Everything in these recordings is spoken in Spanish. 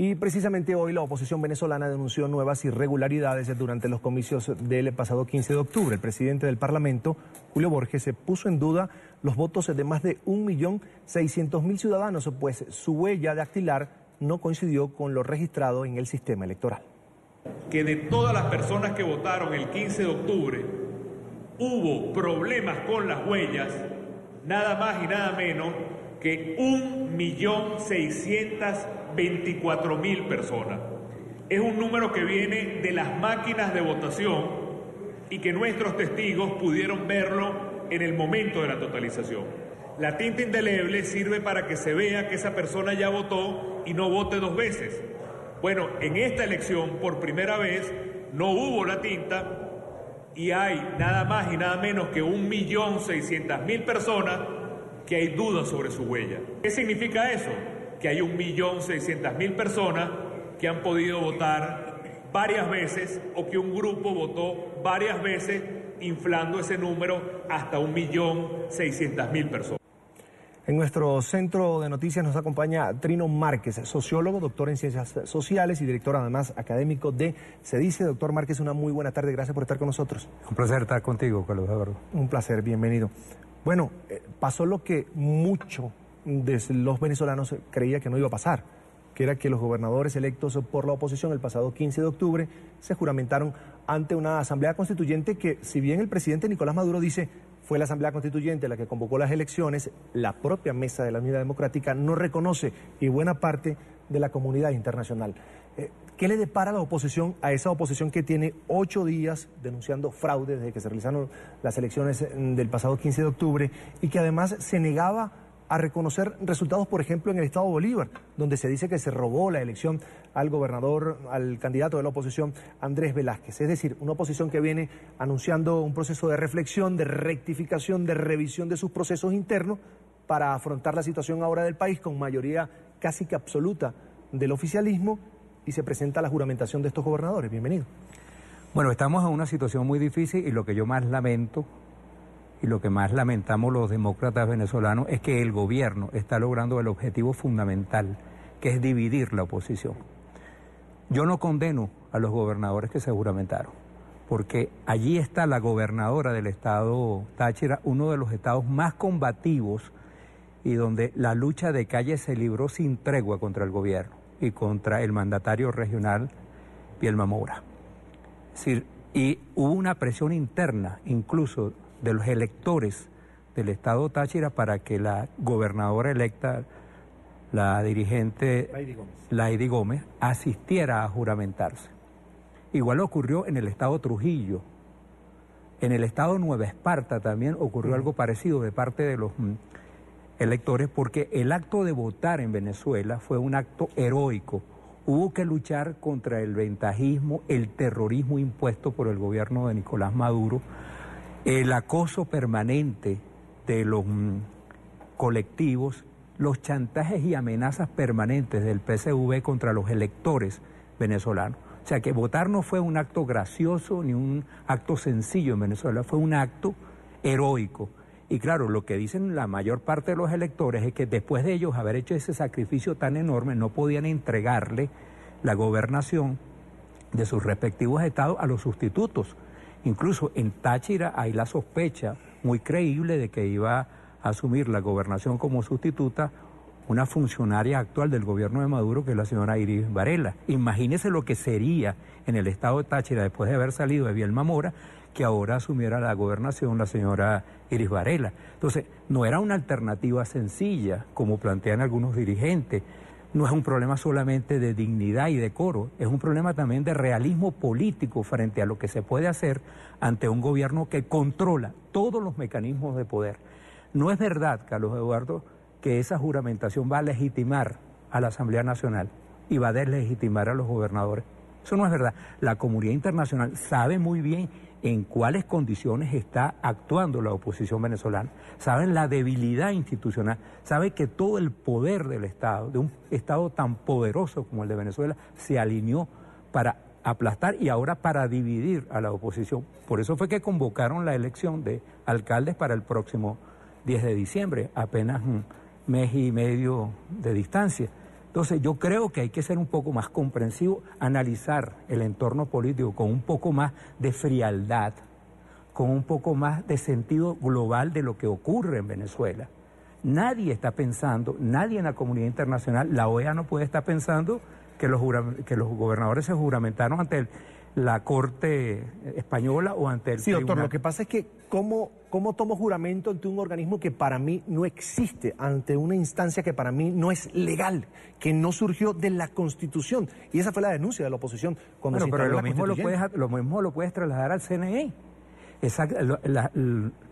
Y precisamente hoy la oposición venezolana denunció nuevas irregularidades durante los comicios del pasado 15 de octubre. El presidente del Parlamento, Julio Borges, se puso en duda los votos de más de 1.600.000 ciudadanos, pues su huella dactilar no coincidió con lo registrado en el sistema electoral. Que de todas las personas que votaron el 15 de octubre hubo problemas con las huellas, nada más y nada menos que 1.624.000 personas. Es un número que viene de las máquinas de votación y que nuestros testigos pudieron verlo en el momento de la totalización. La tinta indeleble sirve para que se vea que esa persona ya votó y no vote dos veces. Bueno, en esta elección, por primera vez, no hubo la tinta y hay nada más y nada menos que 1.600.000 personas que hay dudas sobre su huella. ¿Qué significa eso? Que hay 1.600.000 personas que han podido votar varias veces o que un grupo votó varias veces, inflando ese número hasta 1.600.000 personas. En nuestro centro de noticias nos acompaña Trino Márquez, sociólogo, doctor en Ciencias Sociales y director además académico de CEDICE. Doctor Márquez, una muy buena tarde, gracias por estar con nosotros. Un placer estar contigo, Carlos Eduardo. Un placer, bienvenido. Bueno, pasó lo que muchos de los venezolanos creía que no iba a pasar, que era que los gobernadores electos por la oposición el pasado 15 de octubre se juramentaron ante una asamblea constituyente que, si bien el presidente Nicolás Maduro dice fue la asamblea constituyente la que convocó las elecciones, la propia Mesa de la Unidad Democrática no reconoce y buena parte de la comunidad internacional. ¿Qué le depara la oposición a esa oposición que tiene 8 días denunciando fraude desde que se realizaron las elecciones del pasado 15 de octubre y que además se negaba a reconocer resultados, por ejemplo, en el estado Bolívar, donde se dice que se robó la elección al gobernador, al candidato de la oposición, Andrés Velázquez? Es decir, una oposición que viene anunciando un proceso de reflexión, de rectificación, de revisión de sus procesos internos para afrontar la situación ahora del país con mayoría casi que absoluta del oficialismo, y se presenta la juramentación de estos gobernadores. Bienvenido. Bueno, estamos en una situación muy difícil y lo que yo más lamento y lo que más lamentamos los demócratas venezolanos es que el gobierno está logrando el objetivo fundamental, que es dividir la oposición. Yo no condeno a los gobernadores que se juramentaron, porque allí está la gobernadora del estado Táchira, uno de los estados más combativos y donde la lucha de calle se libró sin tregua contra el gobierno y contra el mandatario regional Vielma Moura. Es decir, y hubo una presión interna, incluso de los electores del estado Táchira, para que la gobernadora electa, la dirigente Laidy Gómez, asistiera a juramentarse. Igual ocurrió en el estado Trujillo. En el estado Nueva Esparta también ocurrió algo parecido de parte de los electores, porque el acto de votar en Venezuela fue un acto heroico. Hubo que luchar contra el ventajismo, el terrorismo impuesto por el gobierno de Nicolás Maduro, el acoso permanente de los colectivos, los chantajes y amenazas permanentes del PSV contra los electores venezolanos. O sea que votar no fue un acto gracioso ni un acto sencillo en Venezuela, fue un acto heroico. Y claro, lo que dicen la mayor parte de los electores es que después de ellos haber hecho ese sacrificio tan enorme, no podían entregarle la gobernación de sus respectivos estados a los sustitutos. Incluso en Táchira hay la sospecha muy creíble de que iba a asumir la gobernación como sustituta una funcionaria actual del gobierno de Maduro, que es la señora Iris Varela. Imagínese lo que sería en el estado de Táchira, después de haber salido de Vielma Moura, que ahora asumiera la gobernación la señora Iris Varela. Entonces, no era una alternativa sencilla, como plantean algunos dirigentes. No es un problema solamente de dignidad y decoro, es un problema también de realismo político frente a lo que se puede hacer ante un gobierno que controla todos los mecanismos de poder. No es verdad, Carlos Eduardo, que esa juramentación va a legitimar a la Asamblea Nacional y va a deslegitimar a los gobernadores. Eso no es verdad. La comunidad internacional sabe muy bien en cuáles condiciones está actuando la oposición venezolana, saben la debilidad institucional, saben que todo el poder del Estado, de un Estado tan poderoso como el de Venezuela, se alineó para aplastar y ahora para dividir a la oposición. Por eso fue que convocaron la elección de alcaldes para el próximo 10 de diciembre, apenas un mes y medio de distancia. Entonces yo creo que hay que ser un poco más comprensivo, analizar el entorno político con un poco más de frialdad, con un poco más de sentido global de lo que ocurre en Venezuela. Nadie está pensando, nadie en la comunidad internacional, la OEA no puede estar pensando que los gobernadores se juramentaron ante la Corte Española o ante el Sí, doctor, tribunal. lo que pasa es que ¿cómo tomo juramento ante un organismo que para mí no existe, ante una instancia que para mí no es legal, que no surgió de la Constitución? Y esa fue la denuncia de la oposición cuando se Pero instaló lo la mismo Constituyente. lo mismo lo puedes trasladar al CNE. Exacto.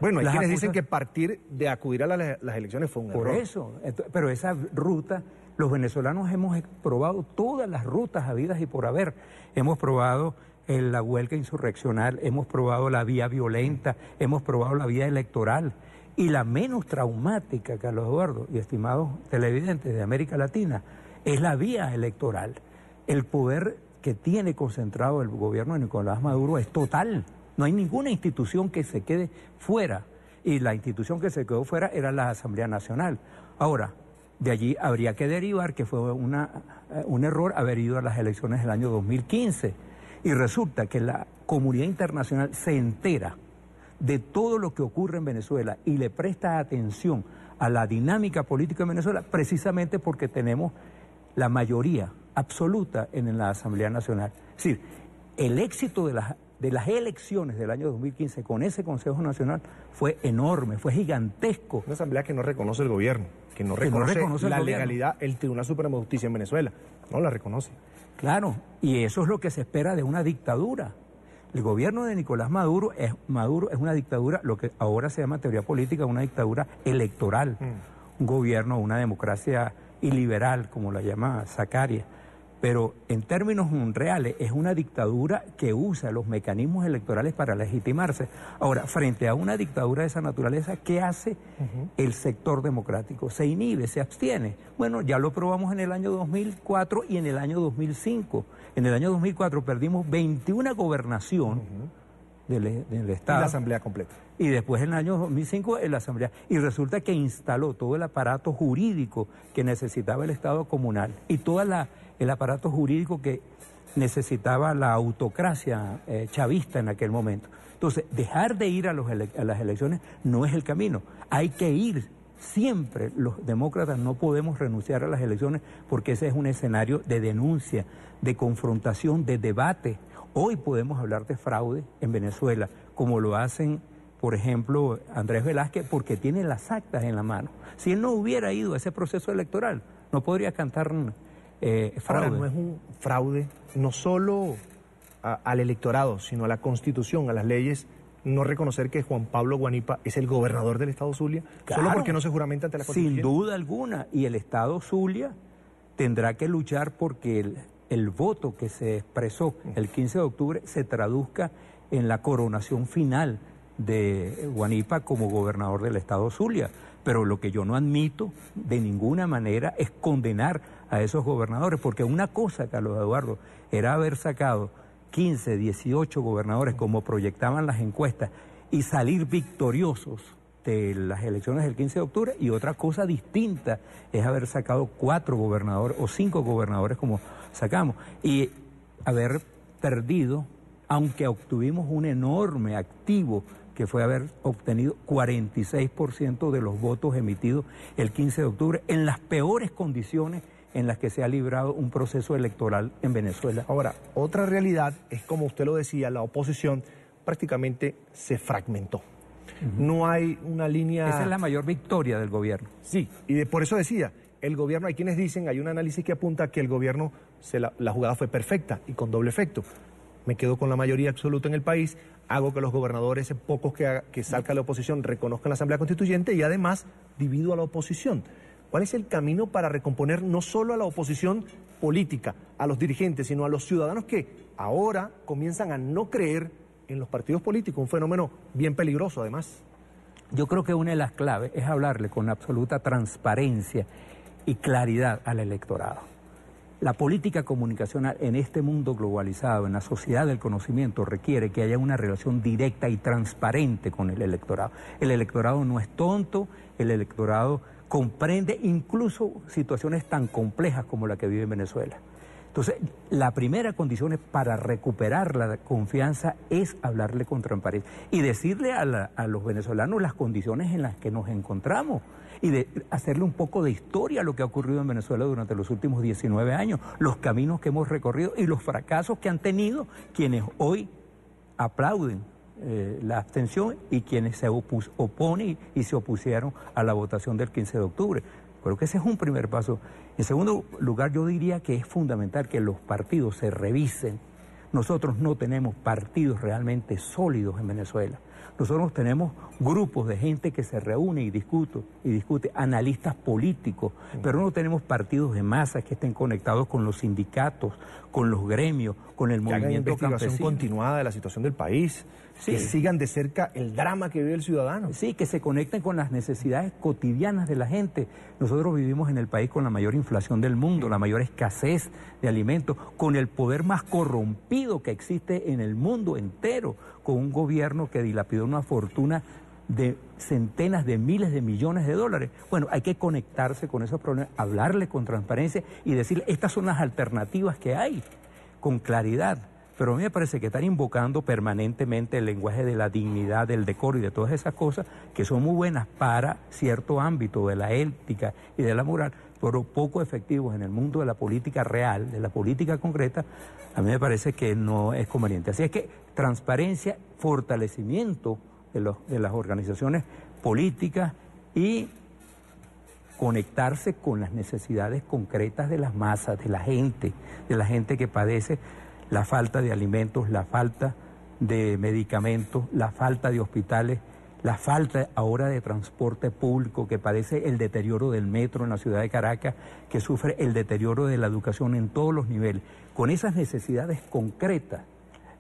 Bueno, hay las quienes dicen acusa- que partir de acudir a las elecciones fue un Por error. eso, pero esa ruta, los venezolanos hemos probado todas las rutas habidas y por haber. Hemos probado la huelga insurreccional, hemos probado la vía violenta, hemos probado la vía electoral. Y la menos traumática, Carlos Eduardo y estimados televidentes de América Latina, es la vía electoral. El poder que tiene concentrado el gobierno de Nicolás Maduro es total. No hay ninguna institución que se quede fuera. Y la institución que se quedó fuera era la Asamblea Nacional. Ahora, de allí habría que derivar que fue un error haber ido a las elecciones del año 2015. Y resulta que la comunidad internacional se entera de todo lo que ocurre en Venezuela y le presta atención a la dinámica política en Venezuela precisamente porque tenemos la mayoría absoluta en la Asamblea Nacional. Es decir, el éxito de las elecciones del año 2015 con ese Consejo Nacional fue enorme, fue gigantesco. Una asamblea que no reconoce el gobierno, que no reconoce la legalidad, el Tribunal Supremo de Justicia en Venezuela. No la reconoce. Claro, y eso es lo que se espera de una dictadura. El gobierno de Nicolás Maduro es una dictadura, lo que ahora se llama teoría política, una dictadura electoral. Un gobierno, una democracia iliberal, como la llama Zacaria. Pero en términos reales es una dictadura que usa los mecanismos electorales para legitimarse. Ahora, frente a una dictadura de esa naturaleza, ¿qué hace el sector democrático? Se inhibe, se abstiene. Bueno, ya lo probamos en el año 2004 y en el año 2005. En el año 2004 perdimos 21 gobernación del Estado. Y la asamblea completa. Y después en el año 2005 en la Asamblea. Y resulta que instaló todo el aparato jurídico que necesitaba el Estado comunal y todo el aparato jurídico que necesitaba la autocracia chavista en aquel momento. Entonces, dejar de ir a las elecciones no es el camino. Hay que ir siempre. Los demócratas no podemos renunciar a las elecciones porque ese es un escenario de denuncia, de confrontación, de debate. Hoy podemos hablar de fraude en Venezuela, como lo hacen, por ejemplo, Andrés Velázquez, porque tiene las actas en la mano. Si él no hubiera ido a ese proceso electoral, no podría cantar fraude. Ahora, no es un fraude, no solo al electorado, sino a la Constitución, a las leyes, no reconocer que Juan Pablo Guanipa es el gobernador del Estado Zulia, Claro, solo porque no se juramenta ante la Constitución. Sin duda alguna, y el Estado Zulia tendrá que luchar porque el voto que se expresó el 15 de octubre se traduzca en la coronación final de Guanipa como gobernador del Estado Zulia. Pero lo que yo no admito de ninguna manera es condenar a esos gobernadores, porque una cosa, Carlos Eduardo, era haber sacado 15, 18 gobernadores como proyectaban las encuestas y salir victoriosos de las elecciones del 15 de octubre, y otra cosa distinta es haber sacado 4 gobernadores o 5 gobernadores como sacamos y haber perdido, aunque obtuvimos un enorme activo que fue haber obtenido 46% de los votos emitidos el 15 de octubre en las peores condiciones en las que se ha librado un proceso electoral en Venezuela. Ahora, otra realidad es, como usted lo decía, la oposición prácticamente se fragmentó. No hay una línea... Esa es la mayor victoria del gobierno. Sí, y por eso decía, el gobierno, hay quienes dicen, hay un análisis que apunta que el gobierno, la jugada fue perfecta y con doble efecto. Me quedo con la mayoría absoluta en el país, hago que los gobernadores, pocos que salga la oposición, reconozcan la Asamblea Constituyente y además divido a la oposición. ¿Cuál es el camino para recomponer no solo a la oposición política, a los dirigentes, sino a los ciudadanos que ahora comienzan a no creer en los partidos políticos? Un fenómeno bien peligroso, además. Yo creo que una de las claves es hablarle con absoluta transparencia y claridad al electorado. La política comunicacional en este mundo globalizado, en la sociedad del conocimiento, requiere que haya una relación directa y transparente con el electorado. El electorado no es tonto, el electorado comprende incluso situaciones tan complejas como la que vive Venezuela. Entonces, la primera condición para recuperar la confianza es hablarle con transparencia y decirle a los venezolanos las condiciones en las que nos encontramos y de hacerle un poco de historia a lo que ha ocurrido en Venezuela durante los últimos 19 años, los caminos que hemos recorrido y los fracasos que han tenido quienes hoy aplauden la abstención y quienes se oponen y se opusieron a la votación del 15 de octubre. Creo que ese es un primer paso. En segundo lugar, yo diría que es fundamental que los partidos se revisen. Nosotros no tenemos partidos realmente sólidos en Venezuela. Nosotros tenemos grupos de gente que se reúne y discute, analistas políticos, pero no tenemos partidos de masas que estén conectados con los sindicatos, con los gremios, con el movimiento campesino. Que hagan investigación continuada de la situación del país, sí, que sigan de cerca el drama que vive el ciudadano. Sí, que se conecten con las necesidades cotidianas de la gente. Nosotros vivimos en el país con la mayor inflación del mundo, la mayor escasez de alimentos, con el poder más corrompido que existe en el mundo entero, con un gobierno que dilapidó una fortuna de centenas de miles de millones de dólares. Bueno, hay que conectarse con esos problemas, hablarle con transparencia y decirle, estas son las alternativas que hay, con claridad. Pero a mí me parece que están invocando permanentemente el lenguaje de la dignidad, del decoro y de todas esas cosas que son muy buenas para cierto ámbito de la ética y de la moral, pero poco efectivos en el mundo de la política real, de la política concreta. A mí me parece que no es conveniente. Así es que transparencia, fortalecimiento de las organizaciones políticas y conectarse con las necesidades concretas de las masas, de la gente que padece la falta de alimentos, la falta de medicamentos, la falta de hospitales, la falta ahora de transporte público, que padece el deterioro del metro en la ciudad de Caracas, que sufre el deterioro de la educación en todos los niveles. Con esas necesidades concretas,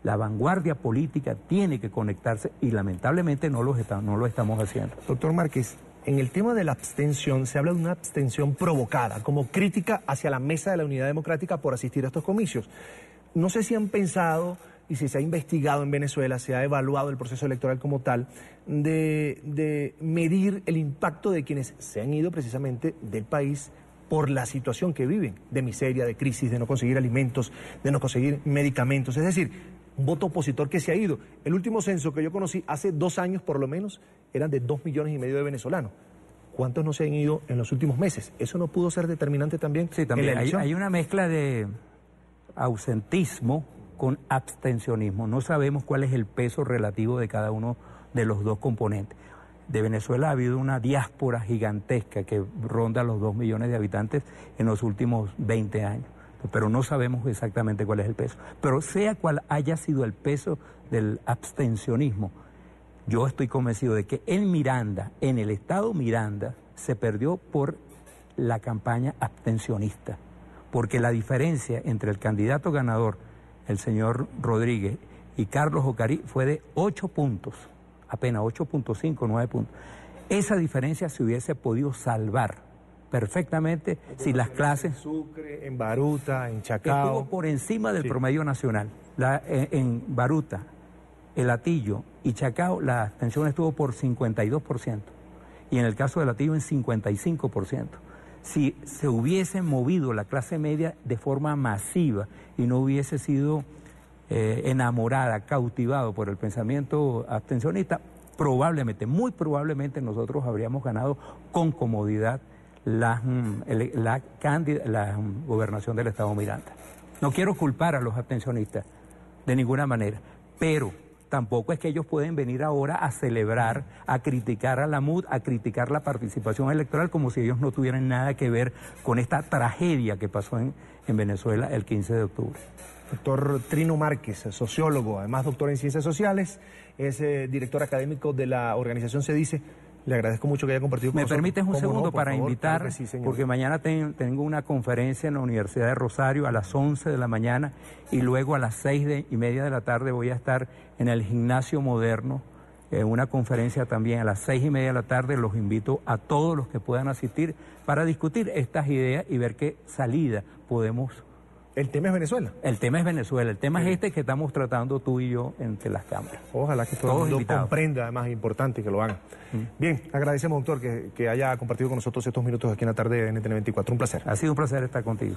la vanguardia política tiene que conectarse y lamentablemente no lo estamos haciendo. Doctor Márquez, en el tema de la abstención se habla de una abstención provocada, como crítica hacia la Mesa de la Unidad Democrática por asistir a estos comicios. No sé si han pensado y si se ha investigado en Venezuela, se ha evaluado el proceso electoral como tal, de medir el impacto de quienes se han ido precisamente del país por la situación que viven, de miseria, de crisis, de no conseguir alimentos, de no conseguir medicamentos. Es decir, un voto opositor que se ha ido. El último censo que yo conocí hace 2 años por lo menos eran de 2,5 millones de venezolanos. ¿Cuántos no se han ido en los últimos meses? ¿Eso no pudo ser determinante también? Sí, también en la elección? Hay una mezcla de ausentismo con abstencionismo. No sabemos cuál es el peso relativo de cada uno de los dos componentes. De Venezuela ha habido una diáspora gigantesca que ronda los 2 millones de habitantes en los últimos 20 años, pero no sabemos exactamente cuál es el peso. Pero sea cual haya sido el peso del abstencionismo, yo estoy convencido de que en Miranda, en el estado Miranda, se perdió por la campaña abstencionista, porque la diferencia entre el candidato ganador, el señor Rodríguez, y Carlos Ocarí fue de 8 puntos, apenas 8.5, 9 puntos. Esa diferencia se hubiese podido salvar perfectamente si las clases... En Sucre, en Baruta, en Chacao... Estuvo por encima del promedio nacional. En Baruta, El Hatillo y Chacao la abstención estuvo por 52%. Y en el caso del Hatillo en 55%. Si se hubiese movido la clase media de forma masiva y no hubiese sido enamorada, cautivado por el pensamiento abstencionista, probablemente, muy probablemente nosotros habríamos ganado con comodidad la gobernación del estado Miranda. No quiero culpar a los abstencionistas de ninguna manera, pero tampoco es que ellos pueden venir ahora a celebrar, a criticar a la MUD, a criticar la participación electoral como si ellos no tuvieran nada que ver con esta tragedia que pasó en Venezuela el 15 de octubre. Doctor Trino Márquez, sociólogo, además doctor en Ciencias Sociales, es director académico de la organización CEDICE. Le agradezco mucho que haya compartido con nosotros. ¿Me permites un segundo para invitar? Claro que sí, porque mañana tengo una conferencia en la Universidad de Rosario a las 11 de la mañana y luego a las 6:30 de la tarde voy a estar en el Gimnasio Moderno, en una conferencia también a las 6:30 de la tarde. Los invito a todos los que puedan asistir para discutir estas ideas y ver qué salida podemos El tema es Venezuela. El tema es Venezuela, el tema es este que estamos tratando tú y yo entre las cámaras. Ojalá que todo el mundo invitados. comprenda, además es importante que lo hagan. Bien, agradecemos, doctor, que haya compartido con nosotros estos minutos aquí en la tarde de NTN 24. Un placer. Ha sido un placer estar contigo.